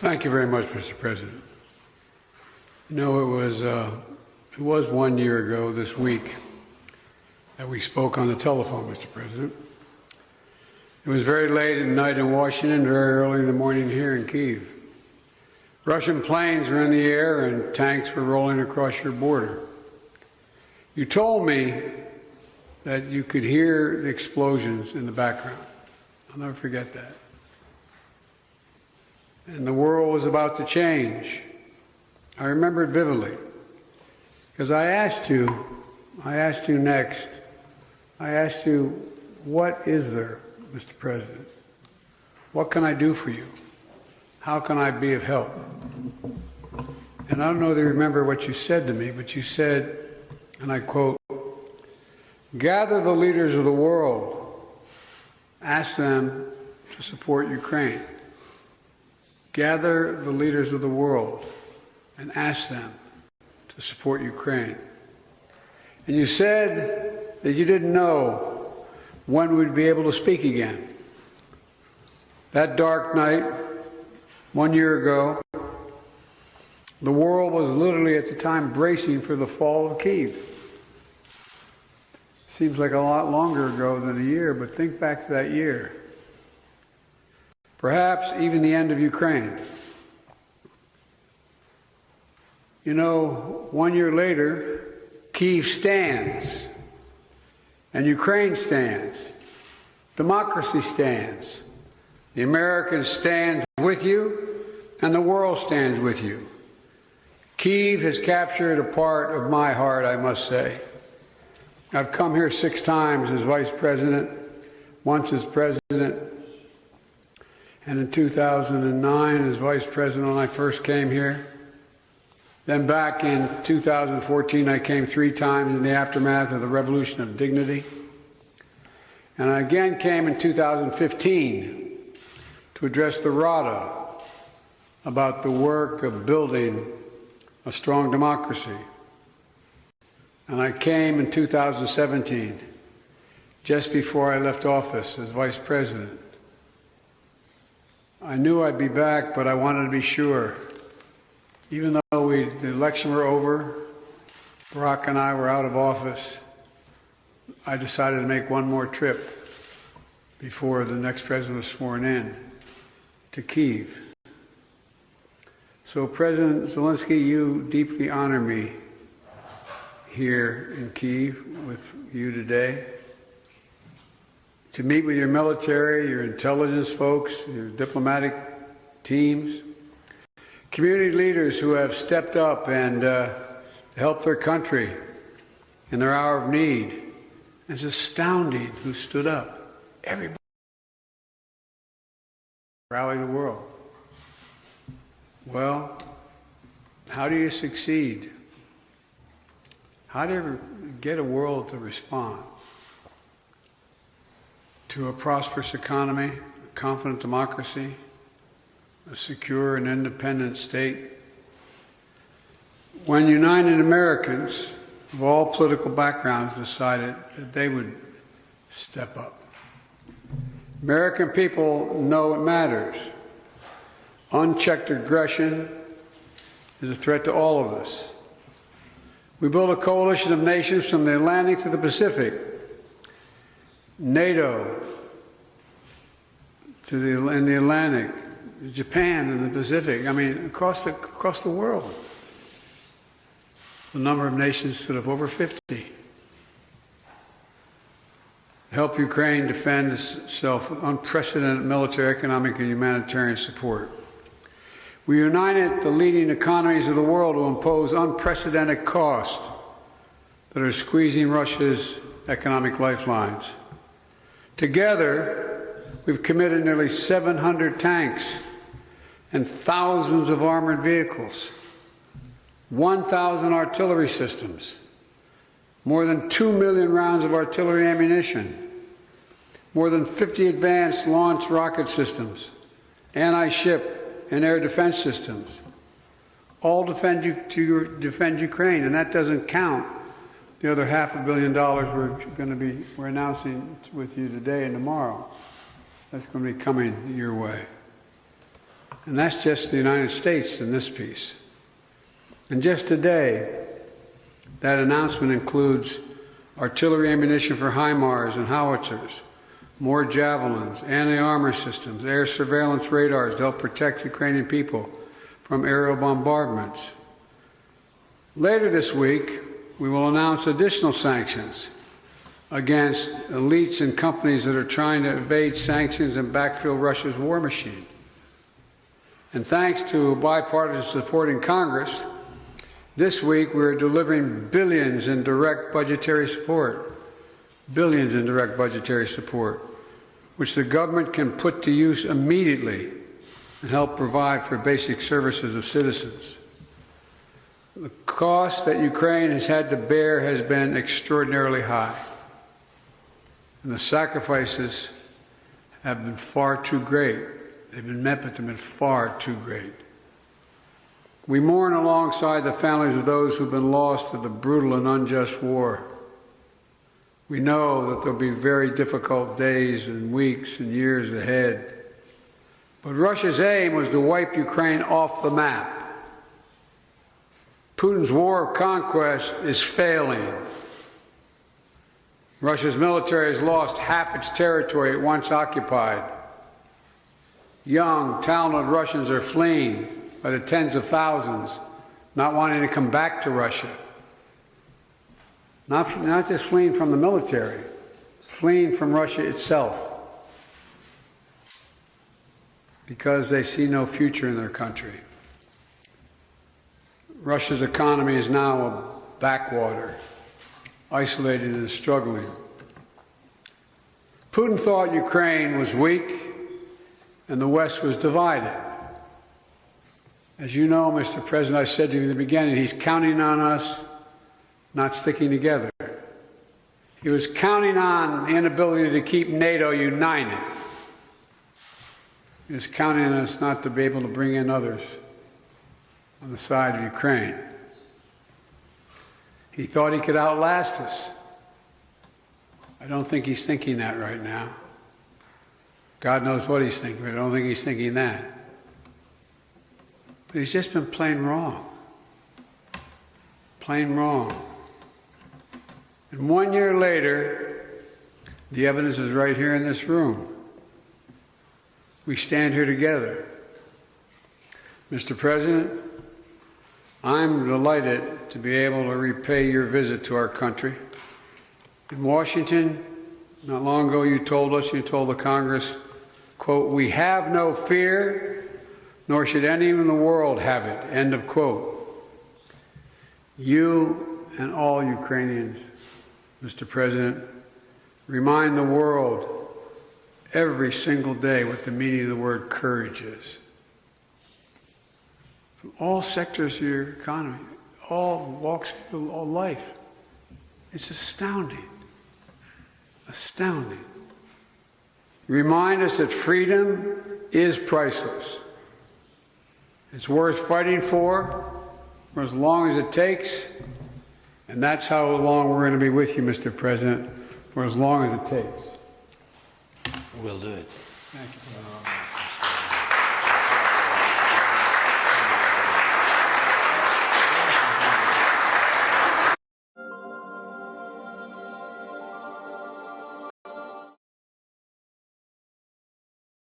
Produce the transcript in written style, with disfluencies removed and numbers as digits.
Thank you very much, Mr. President. You know, it was 1 year ago this week that we spoke on the telephone, Mr. President. It was very late at night in Washington, very early in the morning here in Kyiv. Russian planes were in the air and tanks were rolling across your border. You told me that you could hear the explosions in the background. I'll never forget that. And the world was about to change. I remember it vividly, because I asked you next, what is there, Mr. President? What can I do for you? How can I be of help? And I don't know if you remember what you said to me, but you said, and I quote, "Gather the leaders of the world, ask them to support Ukraine." Gather the leaders of the world and ask them to support Ukraine. And you said that you didn't know when we'd be able to speak again. That dark night, 1 year ago, the world was literally at the time bracing for the fall of Kyiv. Seems like a lot longer ago than a year, but think back to that year. Perhaps even the end of Ukraine. You know, 1 year later, Kyiv stands, and Ukraine stands. Democracy stands. The Americans stand with you, and the world stands with you. Kyiv has captured a part of my heart, I must say. I've come here 6 times as Vice President, once as President, and in 2009 as Vice President when I first came here. Then back in 2014 I came 3 times in the aftermath of the Revolution of Dignity. And I again came in 2015 to address the Rada about the work of building a strong democracy. And I came in 2017, just before I left office as Vice President. I knew I'd be back, but I wanted to be sure. Even though the election were over, Barack and I were out of office, I decided to make one more trip before the next president was sworn in to Kyiv. So President Zelensky, you deeply honor me here in Kyiv with you today, to meet with your military, your intelligence folks, your diplomatic teams, community leaders who have stepped up and helped their country in their hour of need. It's astounding who stood up. Everybody rallied the world. Well, how do you succeed? How do you get a world to respond to a prosperous economy, a confident democracy, a secure and independent state, when United Americans of all political backgrounds decided that they would step up? American people know it matters. Unchecked aggression is a threat to all of us. We built a coalition of nations from the Atlantic to the Pacific, NATO in the Atlantic, Japan in the Pacific, I mean, across the world. The number of nations stood up, over 50. Help Ukraine defend itself with unprecedented military, economic, and humanitarian support. We united the leading economies of the world to impose unprecedented costs that are squeezing Russia's economic lifelines. Together, we've committed nearly 700 tanks and thousands of armored vehicles, 1,000 artillery systems, more than 2 million rounds of artillery ammunition, more than 50 advanced launch rocket systems, anti-ship and air defense systems, all defend Ukraine, and that doesn't count the other $500 million we're announcing with you today and tomorrow. That's going to be coming your way. And that's just the United States in this piece. And just today, that announcement includes artillery ammunition for HIMARS and howitzers, more javelins, anti-armor systems, air surveillance radars to help protect Ukrainian people from aerial bombardments. Later this week, we will announce additional sanctions against elites and companies that are trying to evade sanctions and backfill Russia's war machine. And thanks to bipartisan support in Congress, this week we're delivering billions in direct budgetary support, which the government can put to use immediately and help provide for basic services of citizens. The cost that Ukraine has had to bear has been extraordinarily high, and the sacrifices have been far too great. They've been met, but they've been far too great. We mourn alongside the families of those who've been lost to the brutal and unjust war. We know that there'll be very difficult days and weeks and years ahead. But Russia's aim was to wipe Ukraine off the map. Putin's war of conquest is failing. Russia's military has lost half its territory it once occupied. Young, talented Russians are fleeing by the tens of thousands, not wanting to come back to Russia. Not just fleeing from the military, fleeing from Russia itself, because they see no future in their country. Russia's economy is now a backwater, isolated and struggling. Putin thought Ukraine was weak and the West was divided. As you know, Mr. President, I said to you in the beginning, he's counting on us not sticking together. He was counting on the inability to keep NATO united. He was counting on us not to be able to bring in others on the side of Ukraine. He thought he could outlast us. I don't think he's thinking that right now. God knows what he's thinking, but I don't think he's thinking that. But he's just been plain wrong. Plain wrong. And 1 year later, the evidence is right here in this room. We stand here together. Mr. President, I'm delighted to be able to repay your visit to our country. In Washington, not long ago, you told the Congress, quote, "We have no fear, nor should anyone in the world have it," end of quote. You and all Ukrainians, Mr. President, remind the world every single day what the meaning of the word courage is. From all sectors of your economy, all walks of all life. It's astounding. Astounding. Remind us that freedom is priceless. It's worth fighting for as long as it takes, and that's how long we're going to be with you, Mr. President, for as long as it takes. We'll do it. Thank you.